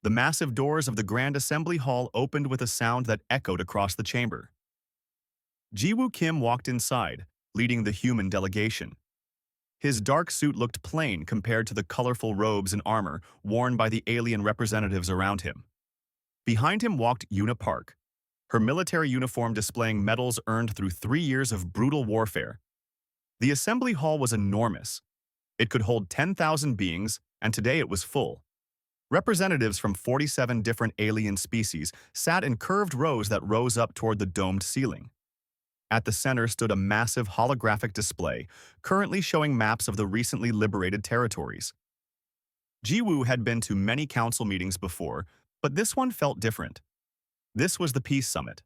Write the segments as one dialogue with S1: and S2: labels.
S1: The massive doors of the Grand Assembly Hall opened with a sound that echoed across the chamber. Jiwoo Kim walked inside, leading the human delegation. His dark suit looked plain compared to the colorful robes and armor worn by the alien representatives around him. Behind him walked Yuna Park, her military uniform displaying medals earned through 3 years of brutal warfare. The assembly hall was enormous. It could hold 10,000 beings, and today it was full. Representatives from 47 different alien species sat in curved rows that rose up toward the domed ceiling. At the center stood a massive holographic display, currently showing maps of the recently liberated territories. Jiwoo had been to many council meetings before, but this one felt different. This was the Peace Summit.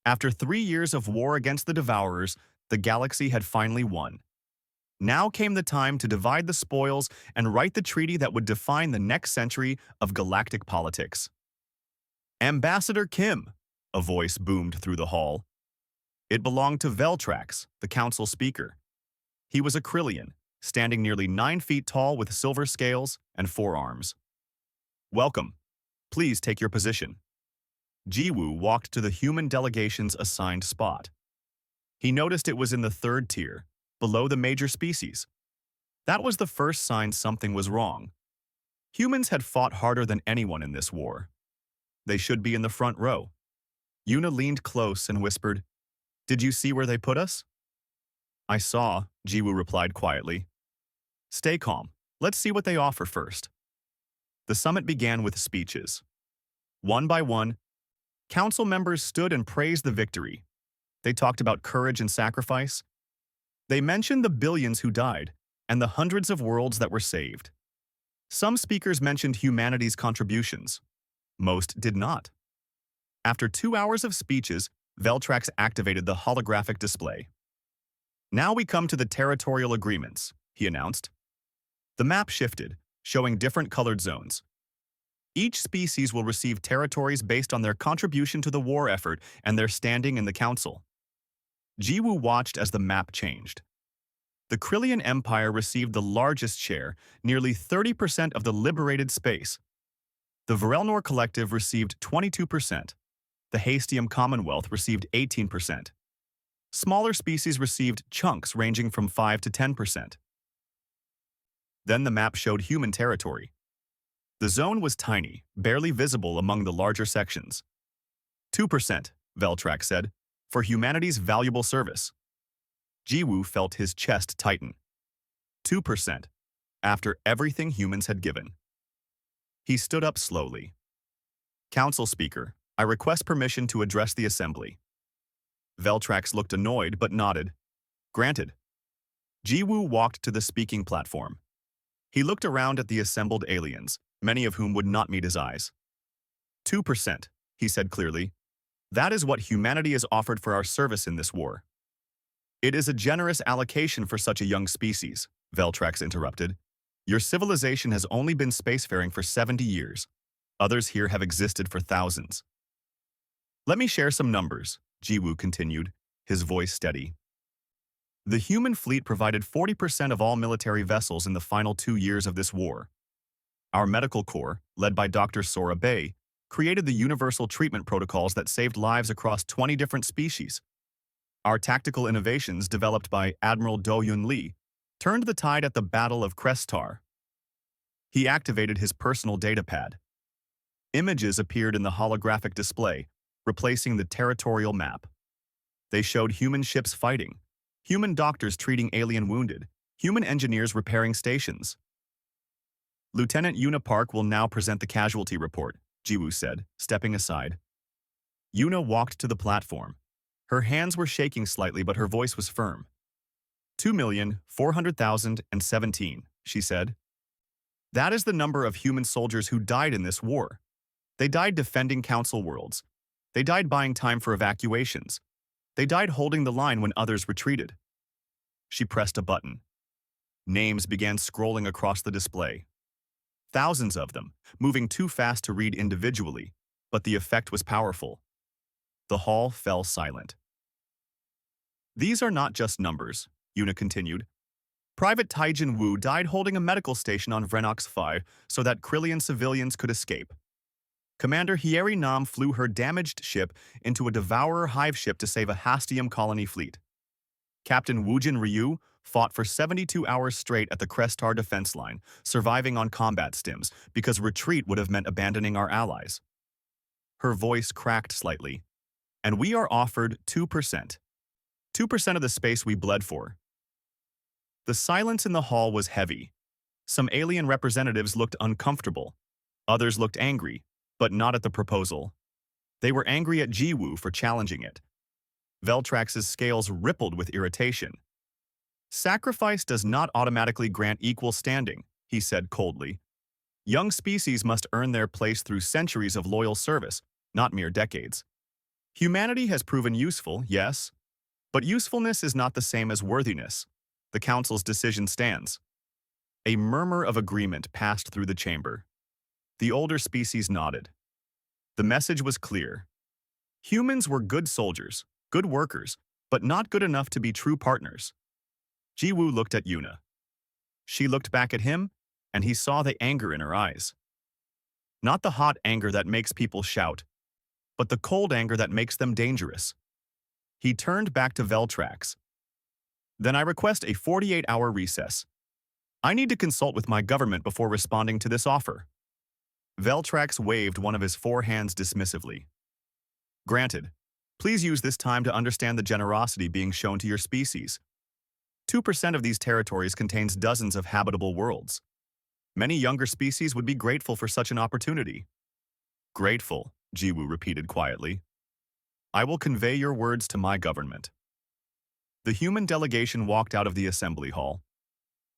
S1: After 3 years of war against the Devourers, the galaxy had finally won. Now came the time to divide the spoils and write the treaty that would define the next century of galactic politics. "Ambassador Kim," a voice boomed through the hall. It belonged to Veltrax, the council speaker. He was a Krillian, standing nearly 9 feet tall with silver scales and 4 arms. "Welcome. Please take your position." Jiwoo walked to the human delegation's assigned spot. He noticed it was in the 3rd tier, below the major species. That was the first sign something was wrong. Humans had fought harder than anyone in this war. They should be in the front row. Yuna leaned close and whispered, "Did you see where they put us?" "I saw," Jiwoo replied quietly. "Stay calm. Let's see what they offer first." The summit began with speeches. One by one, council members stood and praised the victory. They talked about courage and sacrifice. They mentioned the billions who died and the hundreds of worlds that were saved. Some speakers mentioned humanity's contributions. Most did not. After 2 hours of speeches, Veltrax activated the holographic display. "Now we come to the territorial agreements," he announced. The map shifted, showing different colored zones. Each species will receive territories based on their contribution to the war effort and their standing in the council. Jiwoo watched as the map changed. The Krillian Empire received the largest share, nearly 30% of the liberated space. The Varelnor Collective received 22%. The Hastium Commonwealth received 18%. Smaller species received chunks ranging from 5 to 10%. Then the map showed human territory. The zone was tiny, barely visible among the larger sections. 2%, Veltrax said, for humanity's valuable service. Jiwoo felt his chest tighten. 2%, after everything humans had given. He stood up slowly. "Council Speaker, I request permission to address the assembly." Veltrax looked annoyed but nodded. "Granted." Jiwoo walked to the speaking platform. He looked around at the assembled aliens, many of whom would not meet his eyes. 2%, he said clearly. "That is what humanity has offered for our service in this war." "It is a generous allocation for such a young species," Veltrax interrupted. "Your civilization has only been spacefaring for 70 years. Others here have existed for thousands." "Let me share some numbers," Jiwoo continued, his voice steady. "The human fleet provided 40% of all military vessels in the final 2 years of this war. Our medical corps, led by Dr. Sora Bay, created the universal treatment protocols that saved lives across 20 different species. Our tactical innovations, developed by Admiral Do-Yun Lee, turned the tide at the Battle of Krestar." He activated his personal datapad. Images appeared in the holographic display, replacing the territorial map. They showed human ships fighting, human doctors treating alien wounded, human engineers repairing stations. "Lieutenant Yuna Park will now present the casualty report," Jiwoo said, stepping aside. Yuna walked to the platform. Her hands were shaking slightly, but her voice was firm. 2,400,017, she said. "That is the number of human soldiers who died in this war. They died defending Council worlds. They died buying time for evacuations. They died holding the line when others retreated." She pressed a button. Names began scrolling across the display. Thousands of them, moving too fast to read individually, but the effect was powerful. The hall fell silent. "These are not just numbers," Yuna continued. Private Taijin Wu died holding a medical station on Vrenox 5 so that Krillian civilians could escape. Commander Hieri Nam flew her damaged ship into a devourer hive ship to save a Hastium colony fleet. Captain Woojin Ryu fought for 72 hours straight at the Crestar defense line, surviving on combat stims because retreat would have meant abandoning our allies. Her voice cracked slightly. And we are offered 2%. 2% of the space we bled for. The silence in the hall was heavy. Some alien representatives looked uncomfortable. Others looked angry, but not at the proposal. They were angry at Jiwoo for challenging it. Veltrax's scales rippled with irritation. Sacrifice does not automatically grant equal standing, he said coldly. Young species must earn their place through centuries of loyal service, not mere decades. Humanity has proven useful, yes, but usefulness is not the same as worthiness. The Council's decision stands. A murmur of agreement passed through the chamber. The older species nodded. The message was clear. Humans were good soldiers, good workers, but not good enough to be true partners. Jiwoo looked at Yuna. She looked back at him, and he saw the anger in her eyes. Not the hot anger that makes people shout, but the cold anger that makes them dangerous. He turned back to Veltrax. Then I request a 48-hour recess. I need to consult with my government before responding to this offer. Veltrax waved one of his four hands dismissively. Granted. Please use this time to understand the generosity being shown to your species. 2% of these territories contains dozens of habitable worlds. Many younger species would be grateful for such an opportunity. Grateful, Jiwoo repeated quietly. I will convey your words to my government. The human delegation walked out of the assembly hall.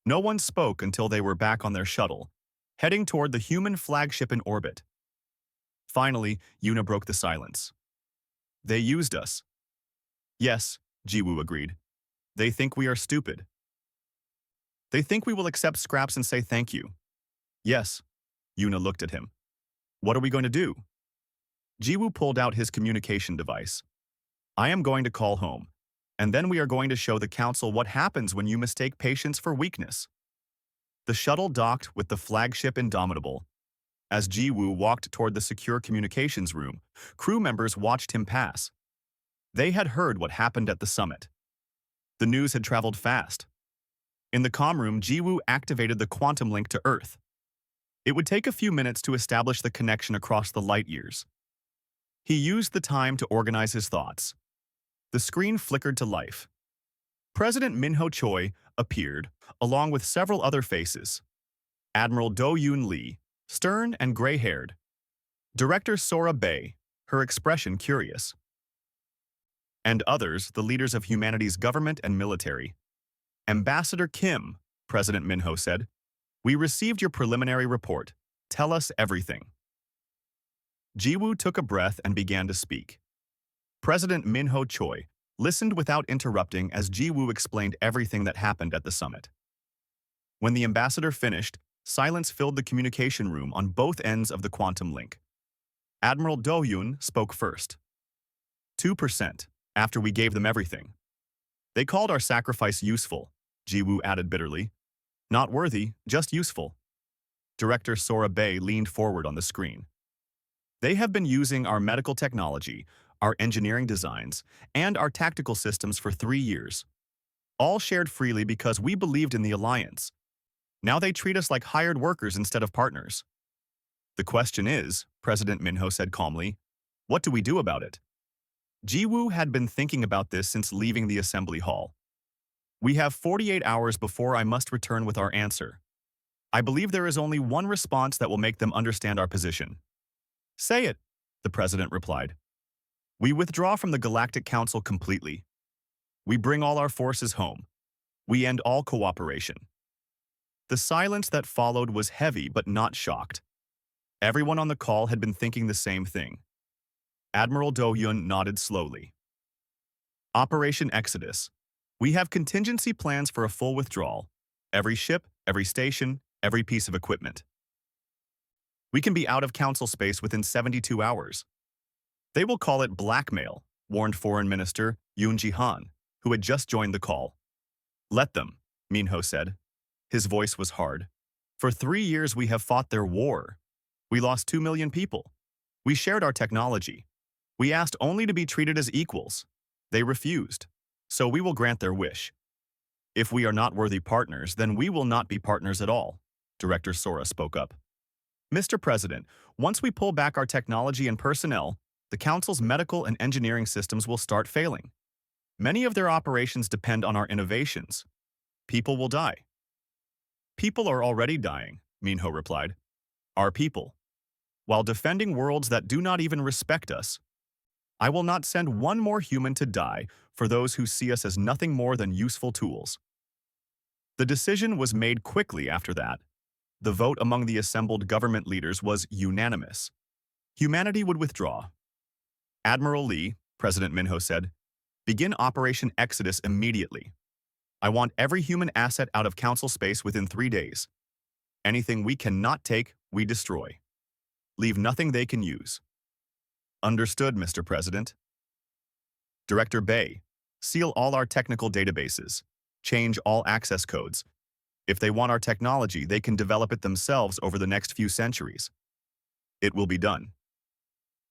S1: No one spoke until they were back on their shuttle, heading toward the human flagship in orbit. Finally, Yuna broke the silence. They used us. Yes, Jiwoo agreed. They think we are stupid. They think we will accept scraps and say thank you. Yes, Yuna looked at him. What are we going to do? Jiwoo pulled out his communication device. I am going to call home, and then we are going to show the council what happens when you mistake patience for weakness. The shuttle docked with the flagship Indomitable. As Jiwoo walked toward the secure communications room, crew members watched him pass. They had heard what happened at the summit. The news had traveled fast. In the comm room, Jiwoo activated the quantum link to Earth. It would take a few minutes to establish the connection across the light years. He used the time to organize his thoughts. The screen flickered to life. President Minho Choi appeared, along with several other faces. Admiral Do-Yoon Lee, stern and gray-haired. Director Sora Bay, her expression curious. And others, the leaders of humanity's government and military. Ambassador Kim, President Minho said, we received your preliminary report. Tell us everything. Jiwoo took a breath and began to speak. President Minho Choi listened without interrupting as Jiwoo explained everything that happened at the summit. When the ambassador finished, silence filled the communication room on both ends of the quantum link. Admiral Do-Yoon spoke first. 2%, after we gave them everything. They called our sacrifice useful, Jiwoo added bitterly. Not worthy, just useful. Director Sora Bay leaned forward on the screen. They have been using our medical technology, our engineering designs, and our tactical systems for 3 years. All shared freely because we believed in the alliance. Now they treat us like hired workers instead of partners. The question is, President Minho said calmly, what do we do about it? Jiwoo had been thinking about this since leaving the assembly hall. We have 48 hours before I must return with our answer. I believe there is only one response that will make them understand our position. Say it, the president replied. We withdraw from the Galactic Council completely. We bring all our forces home. We end all cooperation. The silence that followed was heavy but not shocked. Everyone on the call had been thinking the same thing. Admiral Do-Yoon nodded slowly. Operation Exodus. We have contingency plans for a full withdrawal. Every ship, every station, every piece of equipment. We can be out of council space within 72 hours. They will call it blackmail, warned Foreign Minister Yoon Ji-han, who had just joined the call. Let them, Minho said. His voice was hard. For 3 years we have fought their war. We lost 2 million people. We shared our technology. We asked only to be treated as equals. They refused. So we will grant their wish. If we are not worthy partners, then we will not be partners at all, Director Sora spoke up. Mr. President, once we pull back our technology and personnel, the Council's medical and engineering systems will start failing. Many of their operations depend on our innovations. People will die. People are already dying, Minho replied. Our people. While defending worlds that do not even respect us. I will not send one more human to die for those who see us as nothing more than useful tools. The decision was made quickly after that. The vote among the assembled government leaders was unanimous. Humanity would withdraw. Admiral Lee, President Minho said, begin Operation Exodus immediately. I want every human asset out of Council space within 3 days. Anything we cannot take, we destroy. Leave nothing they can use. Understood, Mr. President. Director Bay, seal all our technical databases. Change all access codes. If they want our technology, they can develop it themselves over the next few centuries. It will be done.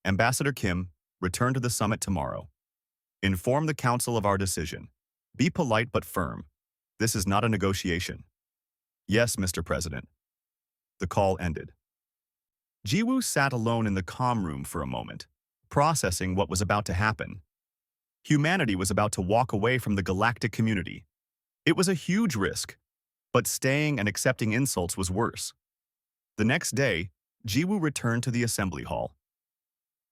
S1: Ambassador Kim, return to the summit tomorrow. Inform the Council of our decision. Be polite but firm. This is not a negotiation. Yes, Mr. President. The call ended. Jiwoo sat alone in the comm room for a moment, processing what was about to happen. Humanity was about to walk away from the galactic community. It was a huge risk, but staying and accepting insults was worse. The next day, Jiwoo returned to the assembly hall.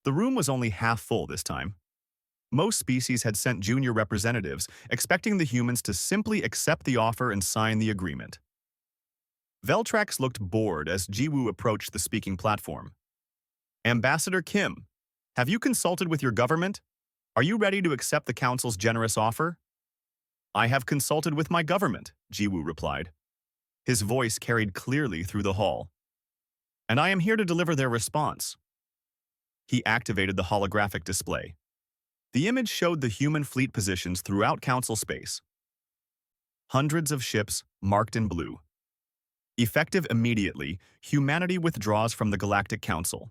S1: The room was only half full this time. Most species had sent junior representatives, expecting the humans to simply accept the offer and sign the agreement. Veltrax looked bored as Jiwoo approached the speaking platform. Ambassador Kim, have you consulted with your government? Are you ready to accept the Council's generous offer? I have consulted with my government, Jiwoo replied. His voice carried clearly through the hall. And I am here to deliver their response. He activated the holographic display. The image showed the human fleet positions throughout Council space. Hundreds of ships marked in blue. Effective immediately, humanity withdraws from the Galactic Council.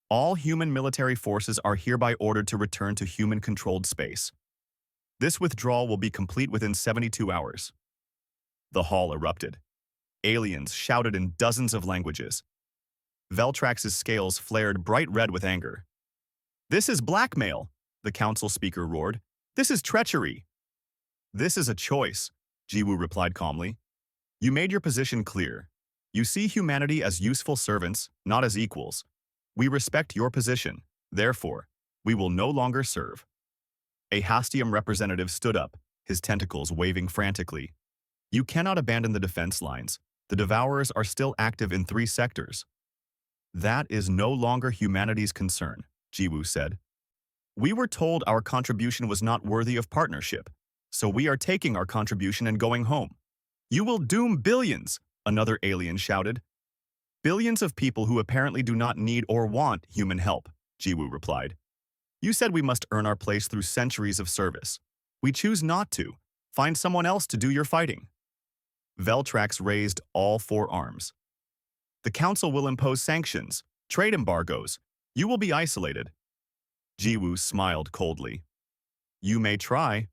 S1: All human military forces are hereby ordered to return to human-controlled space. This withdrawal will be complete within 72 hours. The hall erupted. Aliens shouted in dozens of languages. Veltrax's scales flared bright red with anger. This is blackmail, the council speaker roared. This is treachery. This is a choice, Jiwoo replied calmly. You made your position clear. You see humanity as useful servants, not as equals. We respect your position. Therefore, we will no longer serve. A Hastium representative stood up, his tentacles waving frantically. You cannot abandon the defense lines. The Devourers are still active in 3 sectors. That is no longer humanity's concern, Jiwoo said. We were told our contribution was not worthy of partnership, so we are taking our contribution and going home. You will doom billions, another alien shouted. Billions of people who apparently do not need or want human help, Jiwoo replied. You said we must earn our place through centuries of service. We choose not to. Find someone else to do your fighting. Veltrax raised all 4 arms. The Council will impose sanctions, trade embargoes. You will be isolated. Jiwoo smiled coldly. You may try.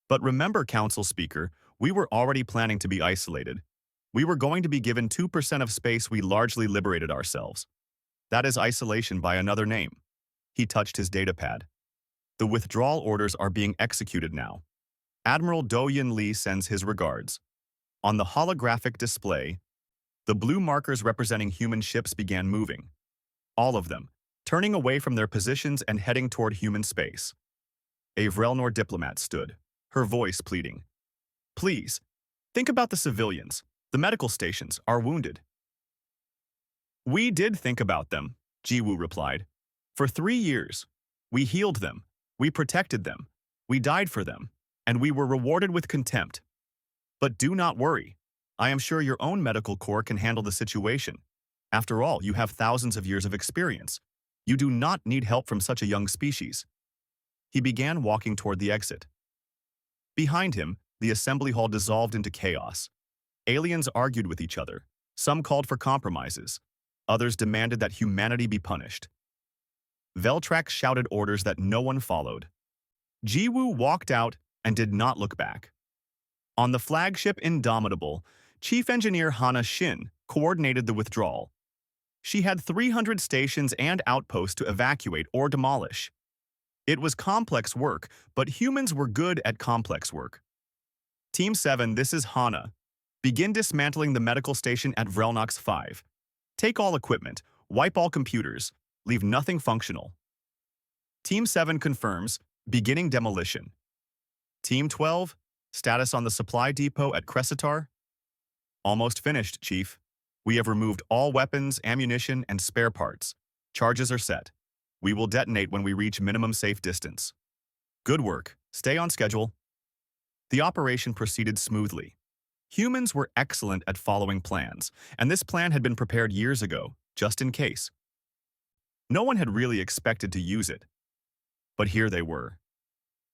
S1: But remember, Council Speaker, we were already planning to be isolated. We were going to be given 2% of space we largely liberated ourselves. That is isolation by another name. He touched his datapad. The withdrawal orders are being executed now. Admiral Do-Yin Lee sends his regards. On the holographic display, the blue markers representing human ships began moving. All of them, turning away from their positions and heading toward human space. A Vrelnor diplomat stood, her voice pleading. Please, think about the civilians, the medical stations, our wounded. We did think about them, Jiwoo replied. For 3 years, we healed them, we protected them, we died for them, and we were rewarded with contempt. But do not worry. I am sure your own medical corps can handle the situation. After all, you have thousands of years of experience. You do not need help from such a young species. He began walking toward the exit. Behind him, the assembly hall dissolved into chaos. aliens argued with each other. Some called for compromises. Others demanded that humanity be punished. Veltrax shouted orders that no one followed. Jiwoo walked out and did not look back. On the flagship Indomitable, Chief Engineer Hana Shin coordinated the withdrawal. She had 300 stations and outposts to evacuate or demolish. It was complex work, but humans were good at complex work. Team 7, this is Hana. Begin dismantling the medical station at Vrelnox 5. Take all equipment, wipe all computers, leave nothing functional. Team 7 confirms, beginning demolition. Team 12, status on the supply depot at Cressitar? Almost finished, Chief. We have removed all weapons, ammunition, and spare parts. Charges are set. We will detonate when we reach minimum safe distance. Good work. Stay on schedule. The operation proceeded smoothly. Humans were excellent at following plans, and this plan had been prepared years ago, just in case. No one had really expected to use it. But here they were.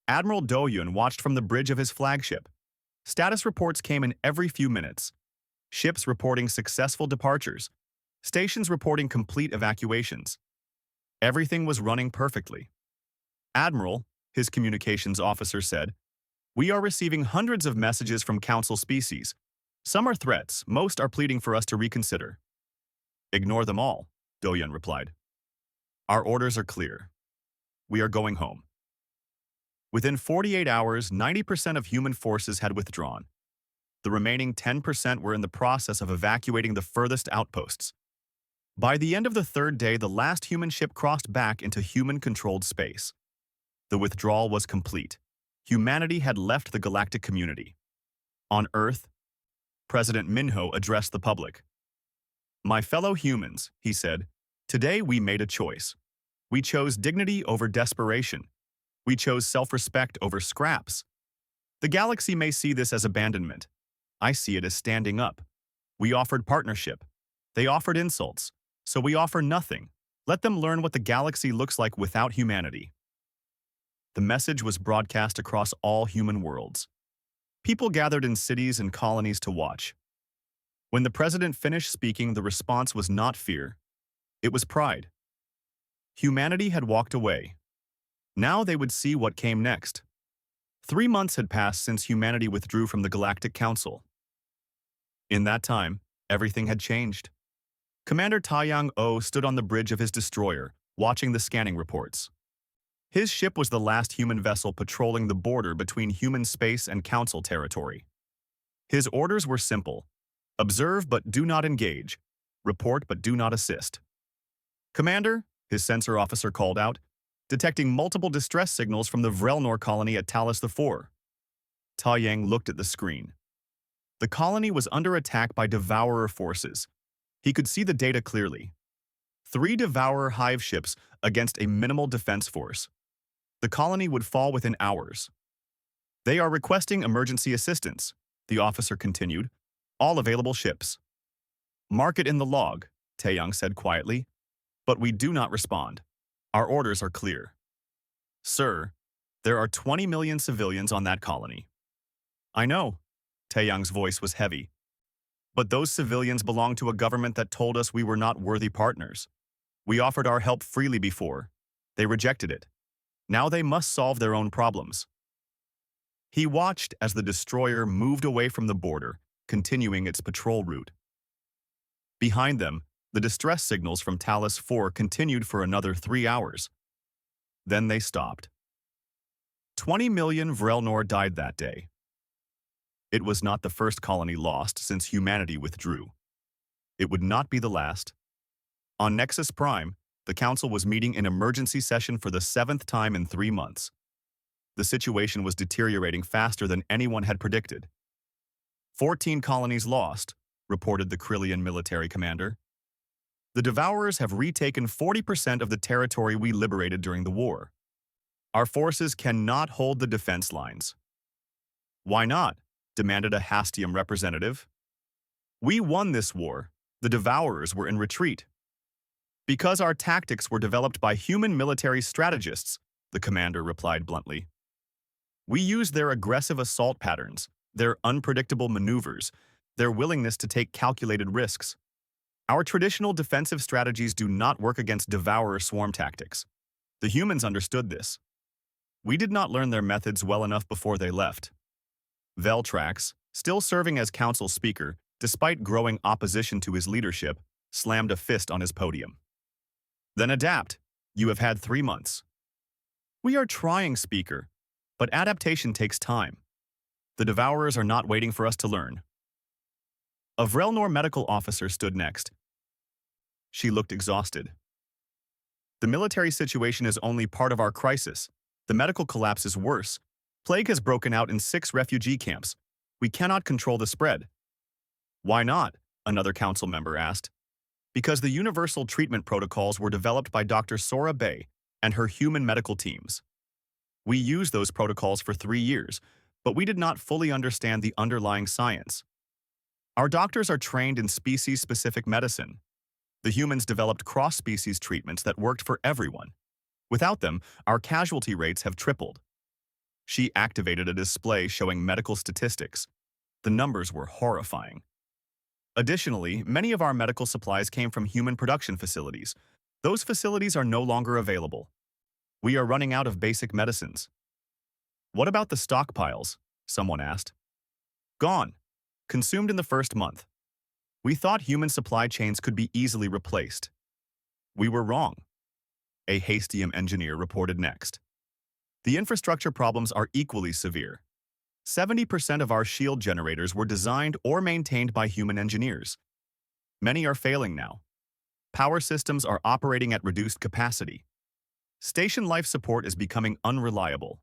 S1: Admiral Do-Yun watched from the bridge of his flagship. Status reports came in every few minutes. Ships reporting successful departures. Stations reporting complete evacuations. Everything was running perfectly. Admiral, his communications officer said, "We are receiving hundreds of messages from Council species. Some are threats, most are pleading for us to reconsider." "Ignore them all," Do-Yun replied. "Our orders are clear. We are going home." Within 48 hours, 90% of human forces had withdrawn. The remaining 10% were in the process of evacuating the furthest outposts. By the end of the third day, the last human ship crossed back into human-controlled space. The withdrawal was complete. Humanity had left the galactic community. On Earth, President Minho addressed the public. "My fellow humans," he said, "today we made a choice. We chose dignity over desperation. We chose self-respect over scraps. The galaxy may see this as abandonment. I see it as standing up. We offered partnership. They offered insults. So we offer nothing. Let them learn what the galaxy looks like without humanity." The message was broadcast across all human worlds. People gathered in cities and colonies to watch. When the president finished speaking, the response was not fear. It was pride. Humanity had walked away. Now they would see what came next. 3 months had passed since humanity withdrew from the Galactic Council. In that time, everything had changed. Commander Taiyang-O stood on the bridge of his destroyer, watching the scanning reports. His ship was the last human vessel patrolling the border between human space and Council territory. His orders were simple: observe but do not engage, report but do not assist. "Commander," his sensor officer called out, detecting multiple distress signals from the Vrelnor colony at Talos IV. Taiyang looked at the screen. The colony was under attack by Devourer forces. He could see the data clearly. 3 Devourer hive ships against a minimal defense force. The colony would fall within hours. "They are requesting emergency assistance," the officer continued. "All available ships." "Mark it in the log," Taeyang said quietly. "But we do not respond. Our orders are clear." "Sir, there are 20 million civilians on that colony." "I know." Taeyang's voice was heavy. "But those civilians belong to a government that told us we were not worthy partners. We offered our help freely before. They rejected it. Now they must solve their own problems." He watched as the destroyer moved away from the border, continuing its patrol route. Behind them, the distress signals from Talos IV continued for another 3 hours. Then they stopped. 20 million Vrelnor died that day. It was not the first colony lost since humanity withdrew. It would not be the last. On Nexus Prime, the Council was meeting in emergency session for the 7th time in 3 months. The situation was deteriorating faster than anyone had predicted. 14 colonies lost, reported the Krillian military commander. The Devourers have retaken 40% of the territory we liberated during the war. Our forces cannot hold the defense lines. "Why not?" demanded a Hastium representative. "We won this war. The Devourers were in retreat." "Because our tactics were developed by human military strategists," the commander replied bluntly. "We used their aggressive assault patterns, their unpredictable maneuvers, their willingness to take calculated risks. Our traditional defensive strategies do not work against devourer swarm tactics. The humans understood this. We did not learn their methods well enough before they left. Veltrax, still serving as council speaker, despite growing opposition to his leadership, slammed a fist on his podium. Then adapt. You have had 3 months. We are trying, Speaker, but adaptation takes time. The Devourers are not waiting for us to learn. A Vrelnor medical officer stood next. She looked exhausted. The military situation is only part of our crisis. The medical collapse is worse. Plague has broken out in 6 refugee camps. We cannot control the spread. Why not? Another council member asked. Because the universal treatment protocols were developed by Dr. Sora Bay and her human medical teams. We used those protocols for 3 years, but we did not fully understand the underlying science. Our doctors are trained in species-specific medicine. The humans developed cross-species treatments that worked for everyone. Without them, our casualty rates have tripled. She activated a display showing medical statistics. The numbers were horrifying. Additionally, many of our medical supplies came from human production facilities. Those facilities are no longer available. We are running out of basic medicines. What about the stockpiles? Someone asked. Gone. Consumed in the first month. We thought human supply chains could be easily replaced. We were wrong. A Hastium engineer reported next. The infrastructure problems are equally severe. 70% of our shield generators were designed or maintained by human engineers. Many are failing now. Power systems are operating at reduced capacity. Station life support is becoming unreliable.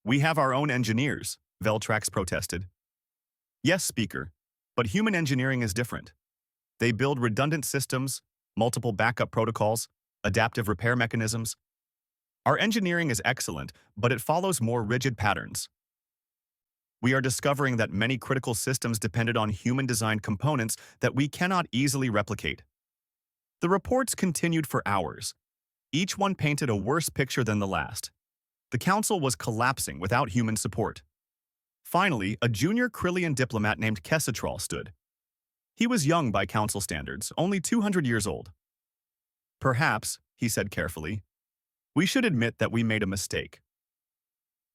S1: We have our own engineers, Veltrax protested. Yes, Speaker, but human engineering is different. They build redundant systems, multiple backup protocols, adaptive repair mechanisms. Our engineering is excellent, but it follows more rigid patterns. We are discovering that many critical systems depended on human-designed components that we cannot easily replicate. The reports continued for hours. Each one painted a worse picture than the last. The council was collapsing without human support. Finally, a junior Krillian diplomat named Kessitral stood. He was young by council standards, only 200 years old. Perhaps, he said carefully, we should admit that we made a mistake.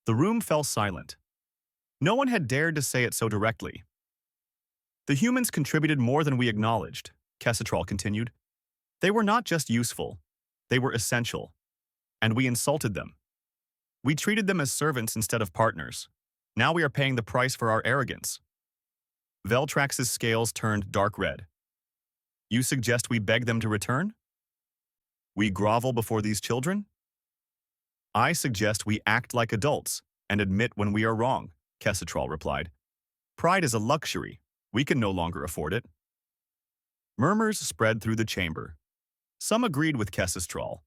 S1: The room fell silent. No one had dared to say it so directly. The humans contributed more than we acknowledged, Kessitral continued. They were not just useful, they were essential. And we insulted them. We treated them as servants instead of partners. Now we are paying the price for our arrogance. Veltrax's scales turned dark red. You suggest we beg them to return? We grovel before these children? I suggest we act like adults and admit when we are wrong, Kessitral replied. Pride is a luxury. We can no longer afford it. Murmurs spread through the chamber. Some agreed with Kessitral.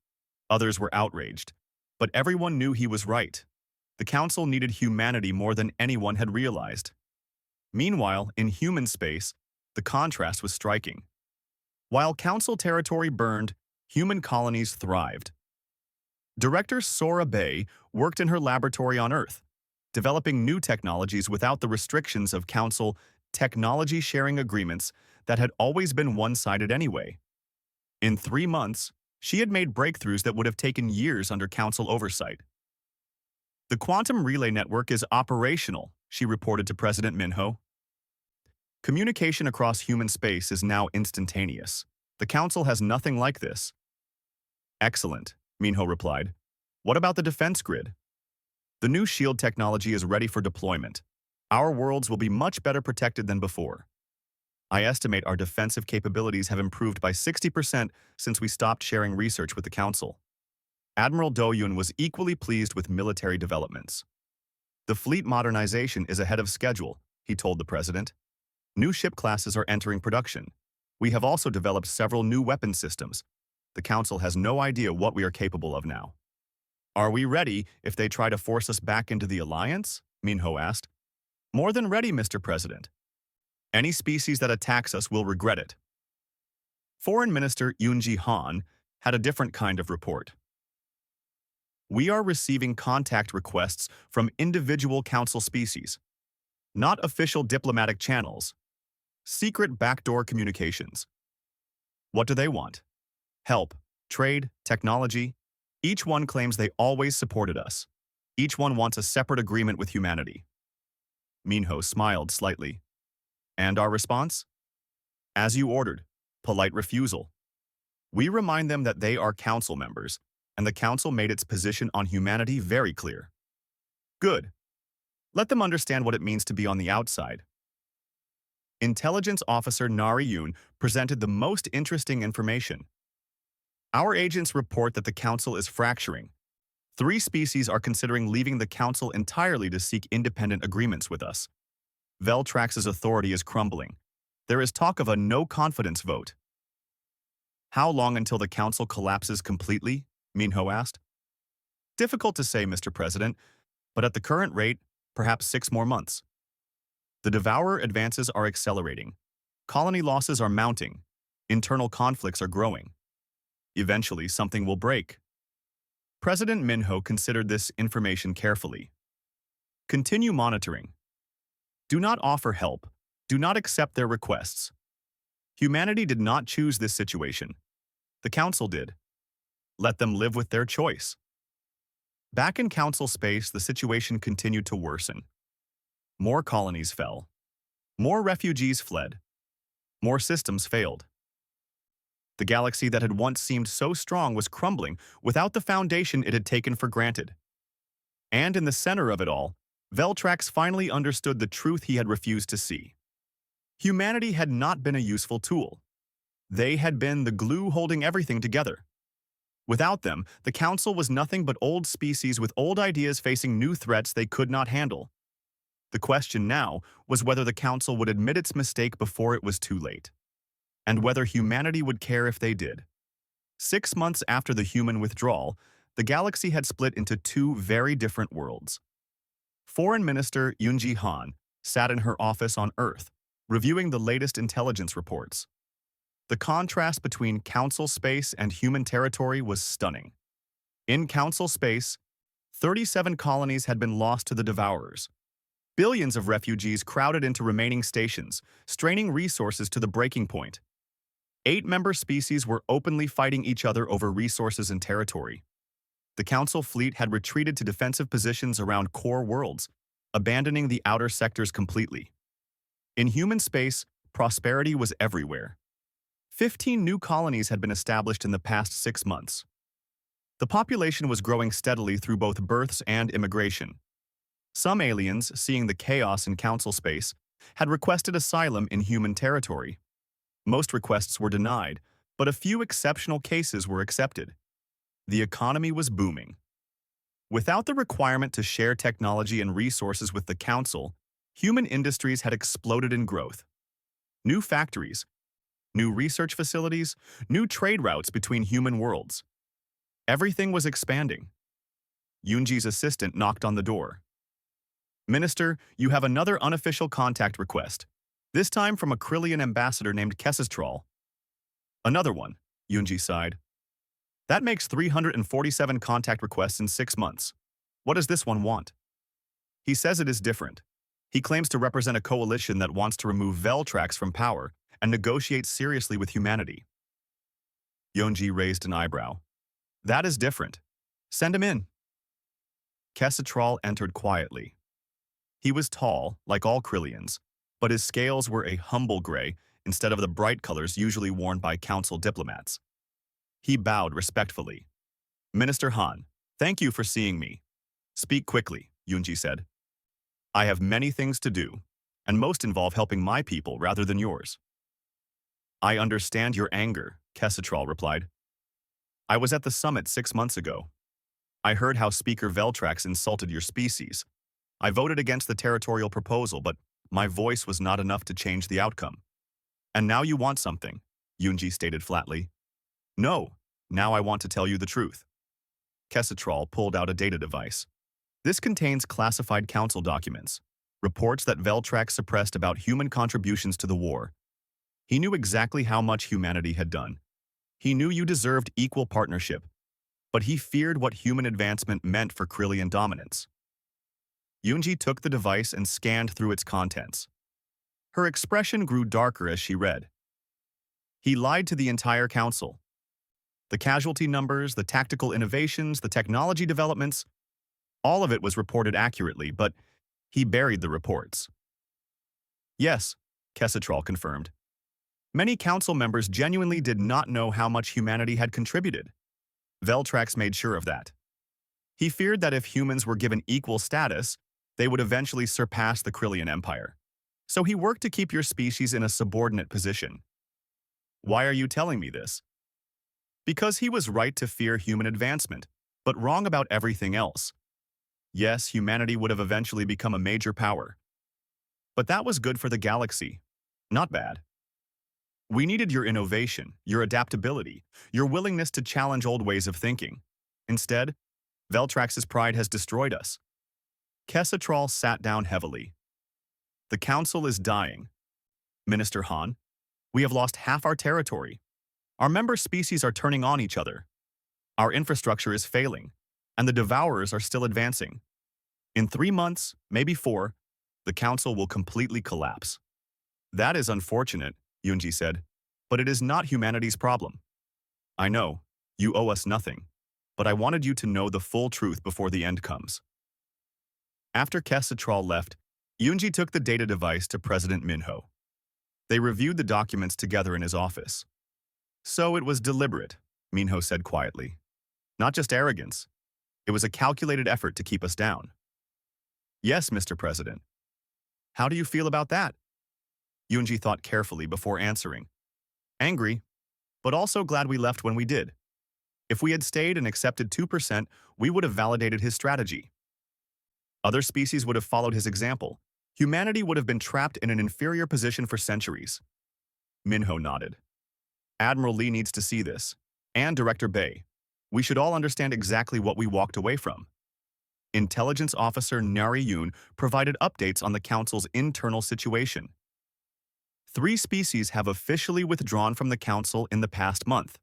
S1: Others were outraged. But everyone knew he was right. The council needed humanity more than anyone had realized. Meanwhile, in human space, the contrast was striking. While council territory burned, human colonies thrived. Director Sora Bay worked in her laboratory on Earth, developing new technologies without the restrictions of council technology sharing agreements that had always been one-sided anyway. In 3 months, she had made breakthroughs that would have taken years under council oversight. The quantum relay network is operational, she reported to President Minho. Communication across human space is now instantaneous. The council has nothing like this. Excellent, Minho replied. What about the defense grid? The new shield technology is ready for deployment. Our worlds will be much better protected than before. I estimate our defensive capabilities have improved by 60% since we stopped sharing research with the Council. Admiral Do-Yun was equally pleased with military developments. The fleet modernization is ahead of schedule, he told the President. New ship classes are entering production. We have also developed several new weapon systems. The Council has no idea what we are capable of now. Are we ready if they try to force us back into the Alliance? Minho asked. More than ready, Mr. President. Any species that attacks us will regret it. Foreign Minister Yoonji Han had a different kind of report. We are receiving contact requests from individual council species. Not official diplomatic channels. Secret backdoor communications. What do they want? Help, trade, technology. Each one claims they always supported us. Each one wants a separate agreement with humanity. Minho smiled slightly. And our response? As you ordered, polite refusal. We remind them that they are council members, and the council made its position on humanity very clear. Good. Let them understand what it means to be on the outside. Intelligence Officer Narration presented the most interesting information. Our agents report that the council is fracturing. 3 species are considering leaving the council entirely to seek independent agreements with us. Veltrax's authority is crumbling. There is talk of a no-confidence vote. How long until the council collapses completely? Minho asked. Difficult to say, Mr. President, but at the current rate, perhaps 6 more months. The Devourer advances are accelerating. Colony losses are mounting. Internal conflicts are growing. Eventually, something will break. President Minho considered this information carefully. Continue monitoring. Do not offer help. Do not accept their requests. Humanity did not choose this situation. The Council did. Let them live with their choice. Back in Council space, the situation continued to worsen. More colonies fell. More refugees fled. More systems failed. The galaxy that had once seemed so strong was crumbling without the foundation it had taken for granted. And in the center of it all, Veltrax finally understood the truth he had refused to see. Humanity had not been a useful tool. They had been the glue holding everything together. Without them, the Council was nothing but old species with old ideas facing new threats they could not handle. The question now was whether the Council would admit its mistake before it was too late, and whether humanity would care if they did. 6 months after the human withdrawal, the galaxy had split into 2 very different worlds. Foreign Minister Yunji Han sat in her office on Earth, reviewing the latest intelligence reports. The contrast between Council space and human territory was stunning. In Council space, 37 colonies had been lost to the Devourers. Billions of refugees crowded into remaining stations, straining resources to the breaking point. 8 member species were openly fighting each other over resources and territory. The Council fleet had retreated to defensive positions around core worlds, abandoning the outer sectors completely. In human space, prosperity was everywhere. 15 new colonies had been established in the past 6 months. The population was growing steadily through both births and immigration. Some aliens, seeing the chaos in Council space, had requested asylum in human territory. Most requests were denied, but a few exceptional cases were accepted. The economy was booming. Without the requirement to share technology and resources with the Council, human industries had exploded in growth. New factories, new research facilities, new trade routes between human worlds. Everything was expanding. Yunji's assistant knocked on the door. Minister, you have another unofficial contact request, this time from a Krillian ambassador named Kesistral. Another one, Yunji sighed. That makes 347 contact requests in 6 months. What does this one want? He says it is different. He claims to represent a coalition that wants to remove Veltrax from power and negotiate seriously with humanity. Yunji raised an eyebrow. That is different. Send him in. Kesistral entered quietly. He was tall, like all Krillians, but his scales were a humble gray instead of the bright colors usually worn by Council diplomats. He bowed respectfully. Minister Han, thank you for seeing me. Speak quickly, Yunji said. I have many things to do, and most involve helping my people rather than yours. I understand your anger, Kesistral replied. I was at the summit 6 months ago. I heard how Speaker Veltrax insulted your species. I voted against the territorial proposal, but my voice was not enough to change the outcome. And now you want something, Yunji stated flatly. No, now I want to tell you the truth. Kesistral pulled out a data device. This contains classified Council documents, reports that Veltrax suppressed about human contributions to the war. He knew exactly how much humanity had done. He knew you deserved equal partnership, but he feared what human advancement meant for Krillian dominance. Yunji took the device and scanned through its contents. Her expression grew darker as she read. He lied to the entire council. The casualty numbers, the tactical innovations, the technology developments, all of it was reported accurately, but he buried the reports. Yes, Kessetral confirmed. Many council members genuinely did not know how much humanity had contributed. Veltrax made sure of that. He feared that if humans were given equal status, they would eventually surpass the Krillian Empire. So he worked to keep your species in a subordinate position. Why are you telling me this? Because he was right to fear human advancement, but wrong about everything else. Yes, humanity would have eventually become a major power. But that was good for the galaxy. Not bad. We needed your innovation, your adaptability, your willingness to challenge old ways of thinking. Instead, Veltrax's pride has destroyed us. Kessetral sat down heavily. The council is dying. Minister Han, we have lost half our territory. Our member species are turning on each other. Our infrastructure is failing, and the devourers are still advancing. In 3 months, maybe 4, the council will completely collapse. That is unfortunate, Yunji said, but it is not humanity's problem. I know, you owe us nothing, but I wanted you to know the full truth before the end comes. After Kessetral left, Yunji took the data device to President Minho. They reviewed the documents together in his office. So it was deliberate, Minho said quietly. Not just arrogance. It was a calculated effort to keep us down. Yes, Mr. President. How do you feel about that? Yunji thought carefully before answering. Angry, but also glad we left when we did. If we had stayed and accepted 2%, we would have validated his strategy. Other species would have followed his example. Humanity would have been trapped in an inferior position for centuries. Minho nodded. Admiral Lee needs to see this, and Director Bay. We should all understand exactly what we walked away from. Intelligence Officer Narration provided updates on the Council's internal situation. 3 species have officially withdrawn from the Council in the past month: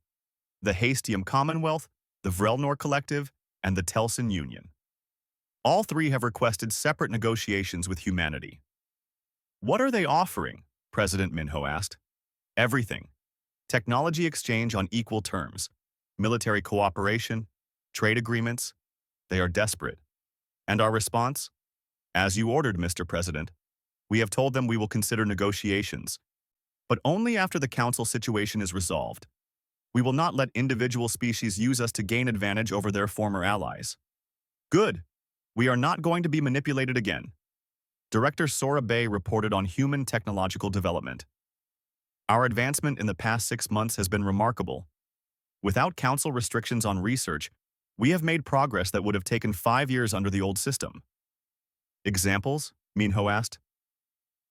S1: the Hastium Commonwealth, the Vrelnor Collective, and the Telsin Union. All 3 have requested separate negotiations with humanity. What are they offering? President Minho asked. Everything. Technology exchange on equal terms, military cooperation, trade agreements. They are desperate. And our response? As you ordered, Mr. President. We have told them we will consider negotiations, but only after the Council situation is resolved. We will not let individual species use us to gain advantage over their former allies. Good. We are not going to be manipulated again. Director Sora Bay reported on human technological development. Our advancement in the past 6 months has been remarkable. Without Council restrictions on research, we have made progress that would have taken 5 years under the old system. Examples? Minho asked.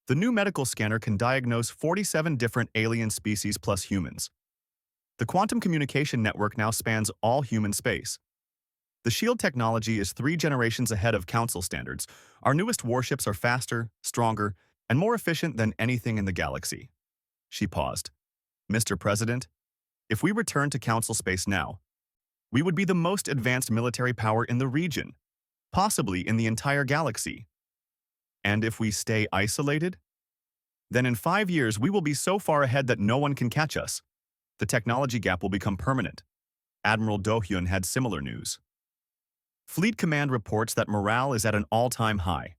S1: The new medical scanner can diagnose 47 different alien species plus humans. The quantum communication network now spans all human space. The SHIELD technology is 3 generations ahead of Council standards. Our newest warships are faster, stronger, and more efficient than anything in the galaxy. She paused. Mr. President, if we return to Council space now, we would be the most advanced military power in the region, possibly in the entire galaxy. And if we stay isolated? Then in 5 years we will be so far ahead that no one can catch us. The technology gap will become permanent. Admiral Do-hyun had similar news. Fleet Command reports that morale is at an all-time high.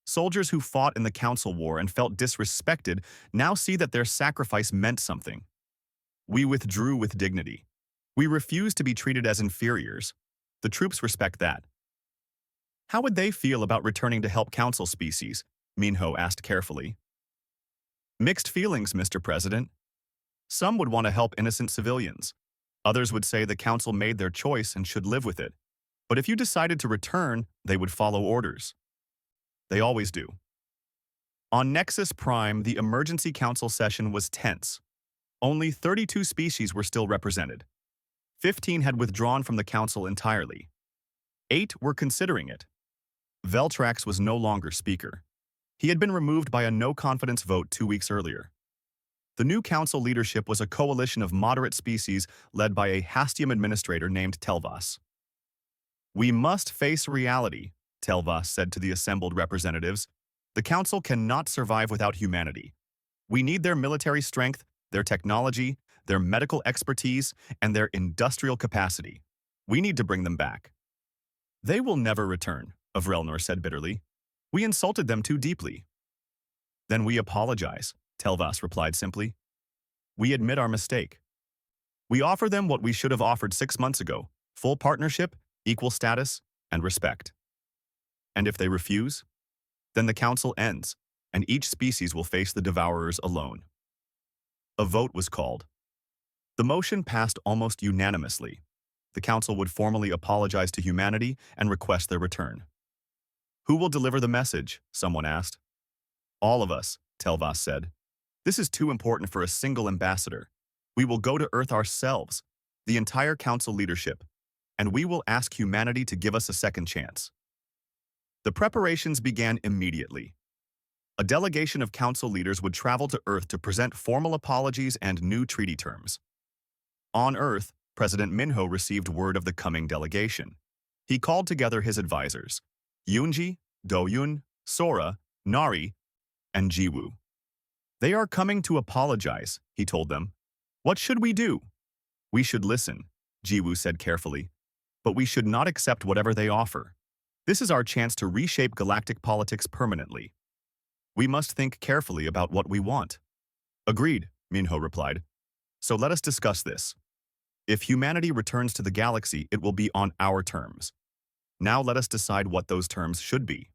S1: Soldiers who fought in the Council War and felt disrespected now see that their sacrifice meant something. We withdrew with dignity. We refused to be treated as inferiors. The troops respect that. How would they feel about returning to help Council species? Minho asked carefully. Mixed feelings, Mr. President. Some would want to help innocent civilians. Others would say the Council made their choice and should live with it. But if you decided to return, they would follow orders. They always do. On Nexus Prime, the Emergency Council session was tense. Only 32 species were still represented. 15 had withdrawn from the Council entirely. 8 were considering it. Veltrax was no longer speaker. He had been removed by a no-confidence vote 2 weeks earlier. The new Council leadership was a coalition of moderate species led by a Hastium administrator named Telvas. We must face reality, Telvas said to the assembled representatives. The Council cannot survive without humanity. We need their military strength, their technology, their medical expertise, and their industrial capacity. We need to bring them back. They will never return, Avrelnor said bitterly. We insulted them too deeply. Then we apologize, Telvas replied simply. We admit our mistake. We offer them what we should have offered 6 months ago: full partnership, equal status, and respect. And if they refuse, then the Council ends, and each species will face the Devourers alone. A vote was called. The motion passed almost unanimously. The Council would formally apologize to humanity and request their return. Who will deliver the message? Someone asked. All of us, Telvas said. This is too important for a single ambassador. We will go to Earth ourselves, the entire Council leadership, and we will ask humanity to give us a second chance. The preparations began immediately. A delegation of Council leaders would travel to Earth to present formal apologies and new treaty terms. On Earth, President Minho received word of the coming delegation. He called together his advisors, Yunji, Doyun, Sora, Nari, and Jiwoo. They are coming to apologize, he told them. What should we do? We should listen, Jiwoo said carefully, but we should not accept whatever they offer. This is our chance to reshape galactic politics permanently. We must think carefully about what we want. Agreed, Minho replied. So let us discuss this. If humanity returns to the galaxy, it will be on our terms. Now let us decide what those terms should be.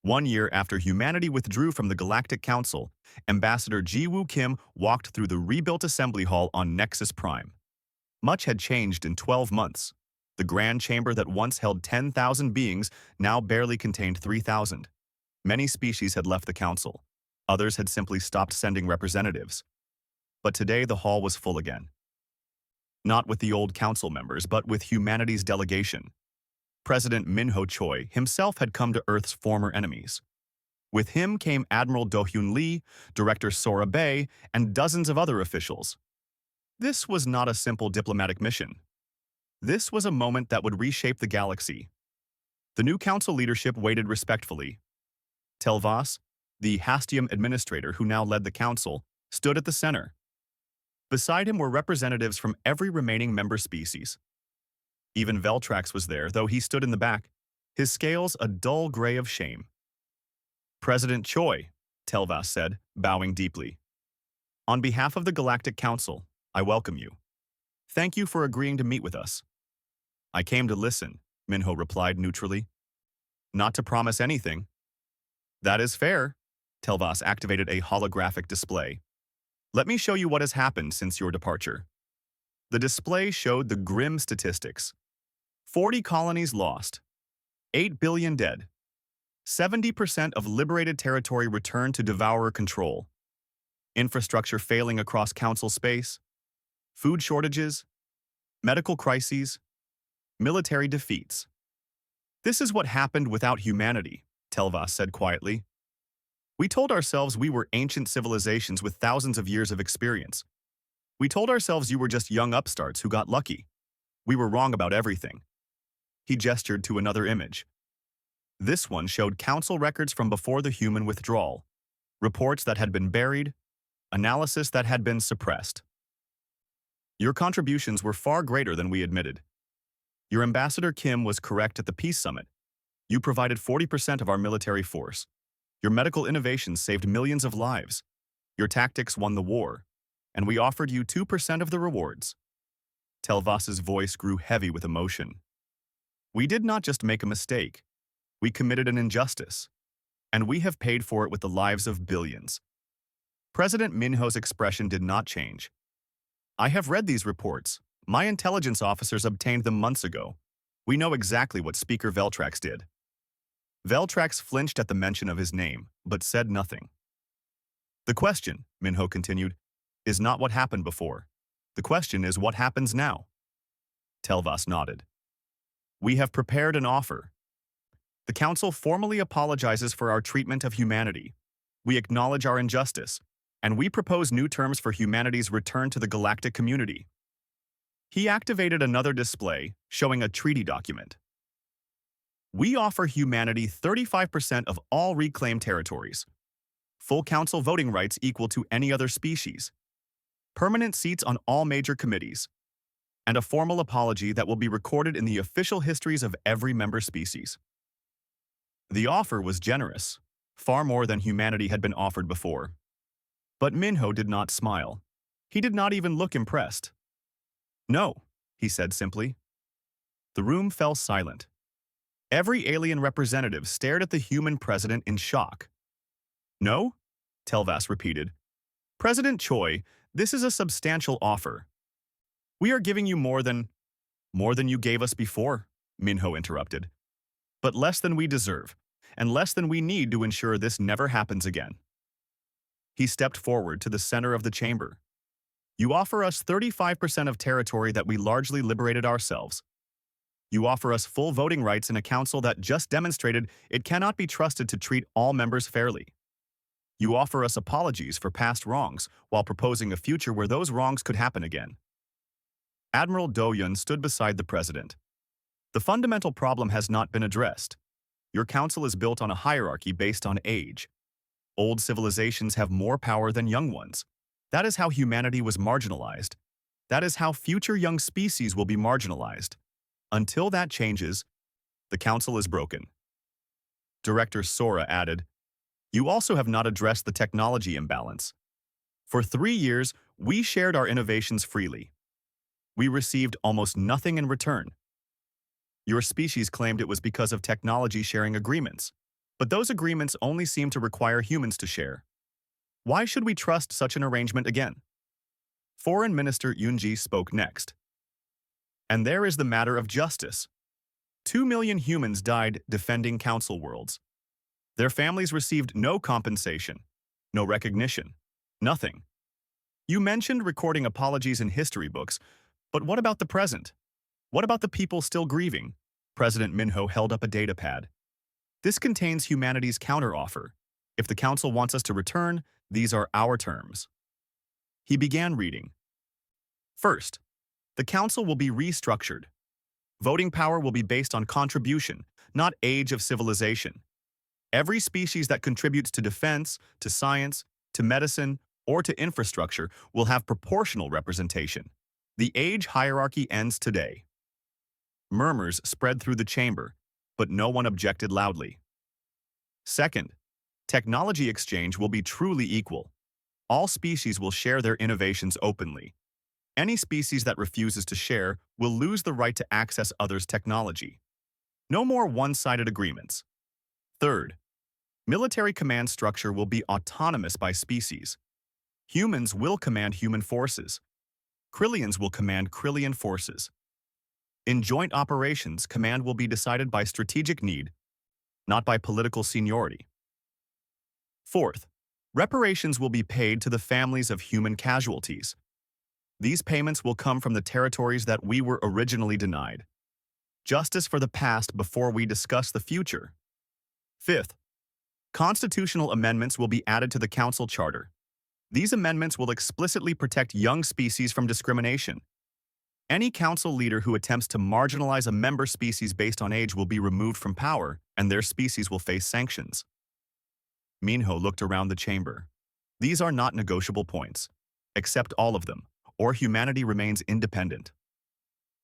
S1: 1 year after humanity withdrew from the Galactic Council, Ambassador Jiwoo Kim walked through the rebuilt assembly hall on Nexus Prime. Much had changed in 12 months. The grand chamber that once held 10,000 beings now barely contained 3,000. Many species had left the Council. Others had simply stopped sending representatives. But today the hall was full again. Not with the old Council members, but with humanity's delegation. President Minho Choi himself had come to Earth's former enemies. With him came Admiral Do-Hyun Lee, Director Sora Bay, and dozens of other officials. This was not a simple diplomatic mission. This was a moment that would reshape the galaxy. The new Council leadership waited respectfully. Telvas, the Hastium administrator who now led the Council, stood at the center. Beside him were representatives from every remaining member species. Even Veltrax was there, though he stood in the back, his scales a dull gray of shame. President Choi, Telvas said, bowing deeply. On behalf of the Galactic Council, I welcome you. Thank you for agreeing to meet with us. I came to listen, Minho replied neutrally. Not to promise anything. That is fair. Telvas activated a holographic display. Let me show you what has happened since your departure. The display showed the grim statistics. 40 colonies lost, 8 billion dead, 70% of liberated territory returned to devourer control, infrastructure failing across Council space, food shortages, medical crises, military defeats. This is what happened without humanity, Telvas said quietly. We told ourselves we were ancient civilizations with thousands of years of experience. We told ourselves you were just young upstarts who got lucky. We were wrong about everything. He gestured to another image. This one showed Council records from before the human withdrawal, reports that had been buried, analysis that had been suppressed. Your contributions were far greater than we admitted. Your Ambassador Kim was correct at the Peace Summit. You provided 40% of our military force. Your medical innovations saved millions of lives. Your tactics won the war, and we offered you 2% of the rewards. Telvas's voice grew heavy with emotion. We did not just make a mistake. We committed an injustice, and we have paid for it with the lives of billions. President Minho's expression did not change. I have read these reports. My intelligence officers obtained them months ago. We know exactly what Speaker Veltrax did. Veltrax flinched at the mention of his name, but said nothing. The question, Minho continued, is not what happened before. The question is what happens now. Telvas nodded. We have prepared an offer. The Council formally apologizes for our treatment of humanity. We acknowledge our injustice, and we propose new terms for humanity's return to the galactic community. He activated another display, showing a treaty document. We offer humanity 35% of all reclaimed territories, full council voting rights equal to any other species, permanent seats on all major committees, and a formal apology that will be recorded in the official histories of every member species. The offer was generous, far more than humanity had been offered before. But Minho did not smile. He did not even look impressed. "No," he said simply. The room fell silent. Every alien representative stared at the human president in shock. "No?" Telvas repeated. "President Choi, this is a substantial offer. We are giving you more than you gave us before," Minho interrupted. "But less than we deserve, and less than we need to ensure this never happens again." He stepped forward to the center of the chamber. "You offer us 35% of territory that we largely liberated ourselves. You offer us full voting rights in a council that just demonstrated it cannot be trusted to treat all members fairly. You offer us apologies for past wrongs while proposing a future where those wrongs could happen again." Admiral Do-yun stood beside the president. "The fundamental problem has not been addressed. Your council is built on a hierarchy based on age. Old civilizations have more power than young ones. That is how humanity was marginalized. That is how future young species will be marginalized. Until that changes, the council is broken." Director Sora added, "You also have not addressed the technology imbalance. For 3 years, we shared our innovations freely. We received almost nothing in return. Your species claimed it was because of technology sharing agreements, but those agreements only seem to require humans to share. Why should we trust such an arrangement again?" Foreign Minister Yoonji spoke next. "And there is the matter of justice. 2 million humans died defending council worlds. Their families received no compensation, no recognition, nothing. You mentioned recording apologies in history books, but what about the present? What about the people still grieving?" President Minho held up a datapad. "This contains humanity's counteroffer. If the council wants us to return, these are our terms." He began reading. "First, the council will be restructured. Voting power will be based on contribution, not age of civilization. Every species that contributes to defense, to science, to medicine, or to infrastructure will have proportional representation. The age hierarchy ends today." Murmurs spread through the chamber, but no one objected loudly. "Second, technology exchange will be truly equal. All species will share their innovations openly. Any species that refuses to share will lose the right to access others' technology. No more one-sided agreements. Third, military command structure will be autonomous by species. Humans will command human forces. Krillians will command Krillian forces. In joint operations, command will be decided by strategic need, not by political seniority. Fourth, reparations will be paid to the families of human casualties. These payments will come from the territories that we were originally denied. Justice for the past before we discuss the future. Fifth, constitutional amendments will be added to the Council Charter. These amendments will explicitly protect young species from discrimination. Any council leader who attempts to marginalize a member species based on age will be removed from power, and their species will face sanctions." Minho looked around the chamber. "These are not negotiable points. Accept all of them, or humanity remains independent."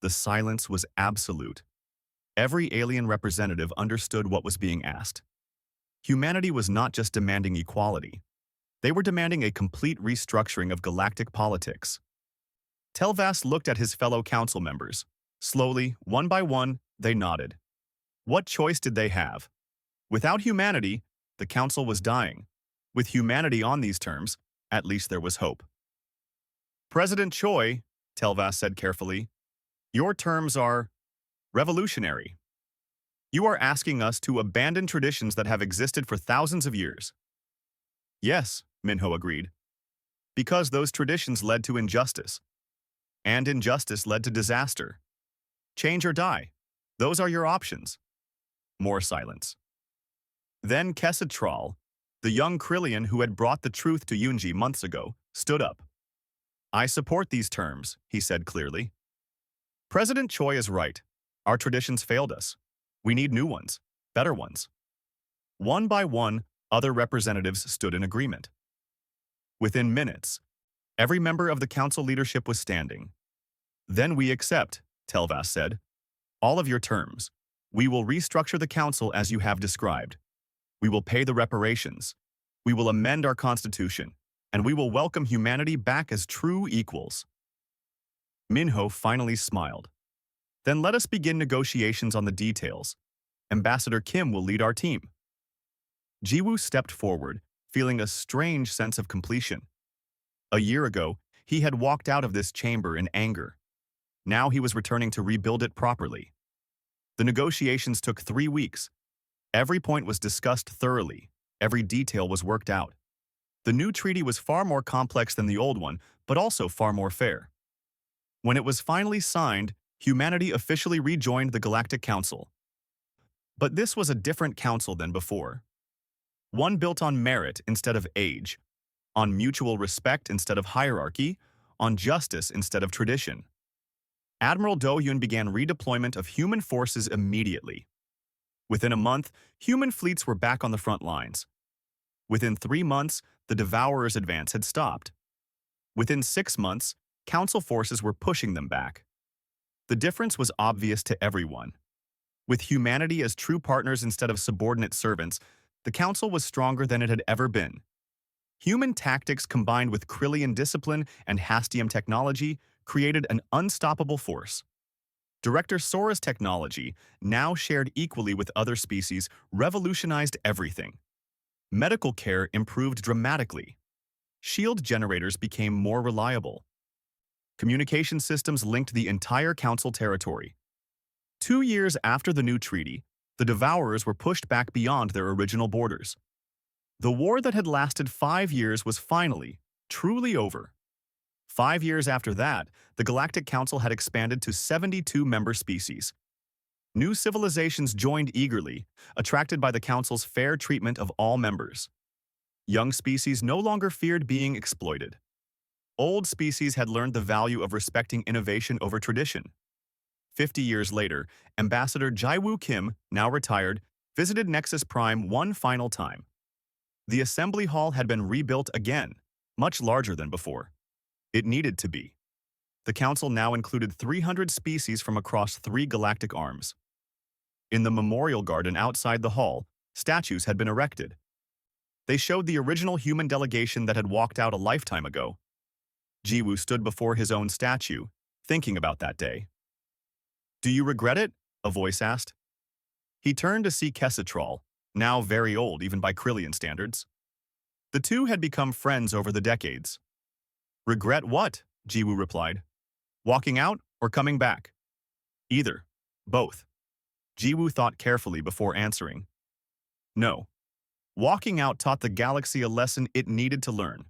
S1: The silence was absolute. Every alien representative understood what was being asked. Humanity was not just demanding equality. They were demanding a complete restructuring of galactic politics. Telvas looked at his fellow council members. Slowly, one by one, they nodded. What choice did they have? Without humanity, the council was dying. With humanity on these terms, at least there was hope. "President Choi," Telvas said carefully, "your terms are revolutionary. You are asking us to abandon traditions that have existed for thousands of years." "Yes," Minho agreed, "because those traditions led to injustice. And injustice led to disaster. Change or die. Those are your options." More silence. Then Kesetral, the young Krillian who had brought the truth to Yoonji months ago, stood up. "I support these terms," he said clearly. "President Choi is right. Our traditions failed us. We need new ones, better ones. One by one, other representatives stood in agreement. Within minutes, every member of the council leadership was standing. Then we accept, Telvas said, all of your terms. We will restructure the council as you have described. We will pay the reparations. We will amend our constitution, and we will welcome humanity back as true equals. Minho finally smiled. Then let us begin negotiations on the details. Ambassador Kim will lead our team. Jiwoo stepped forward, feeling a strange sense of completion. A year ago, he had walked out of this chamber in anger. Now he was returning to rebuild it properly. The negotiations took 3 weeks. Every point was discussed thoroughly. Every detail was worked out. The new treaty was far more complex than the old one, but also far more fair. When it was finally signed, humanity officially rejoined the Galactic Council. But this was a different council than before. One built on merit instead of age, on mutual respect instead of hierarchy, on justice instead of tradition. Admiral Do-hyun began redeployment of human forces immediately. Within a month, human fleets were back on the front lines. Within 3 months, the Devourers' advance had stopped. Within 6 months, Council forces were pushing them back. The difference was obvious to everyone. With humanity as true partners instead of subordinate servants, the Council was stronger than it had ever been. Human tactics combined with Krillian discipline and Hastium technology created an unstoppable force. Director Sora's technology, now shared equally with other species, revolutionized everything. Medical care improved dramatically. Shield generators became more reliable. Communication systems linked the entire Council territory. 2 years after the new treaty, the Devourers were pushed back beyond their original borders. The war that had lasted 5 years was finally, truly over. 5 years after that, the Galactic Council had expanded to 72 member species. New civilizations joined eagerly, attracted by the Council's fair treatment of all members. Young species no longer feared being exploited. Old species had learned the value of respecting innovation over tradition. 50 years later, Ambassador Jiwoo Kim, now retired, visited Nexus Prime one final time. The assembly hall had been rebuilt again, much larger than before. It needed to be. The Council now included 300 species from across 3 galactic arms. In the memorial garden outside the hall, statues had been erected. They showed the original human delegation that had walked out a lifetime ago. Jiwoo stood before his own statue, thinking about that day. "Do you regret it?" a voice asked. He turned to see Kessetral, now very old even by Krillian standards. The two had become friends over the decades. "Regret what?" Jiwoo replied. "Walking out or coming back?" "Either. Both." Jiwoo thought carefully before answering. "No. Walking out taught the galaxy a lesson it needed to learn.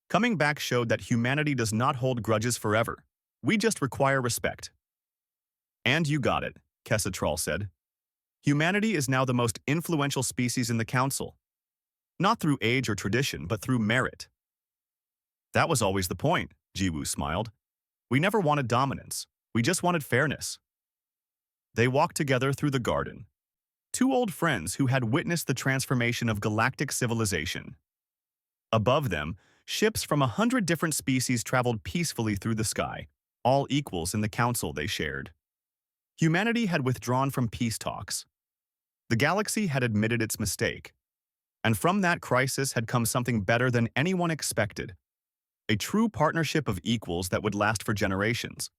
S1: Coming back showed that humanity does not hold grudges forever. We just require respect." "And you got it," Kessetral said. "Humanity is now the most influential species in the Council. Not through age or tradition, but through merit." "That was always the point," Jiwoo smiled. "We never wanted dominance. We just wanted fairness." They walked together through the garden. 2 old friends who had witnessed the transformation of galactic civilization. Above them, ships from 100 different species traveled peacefully through the sky, all equals in the Council they shared. Humanity had withdrawn from peace talks. The galaxy had admitted its mistake. And from that crisis had come something better than anyone expected. A true partnership of equals that would last for generations.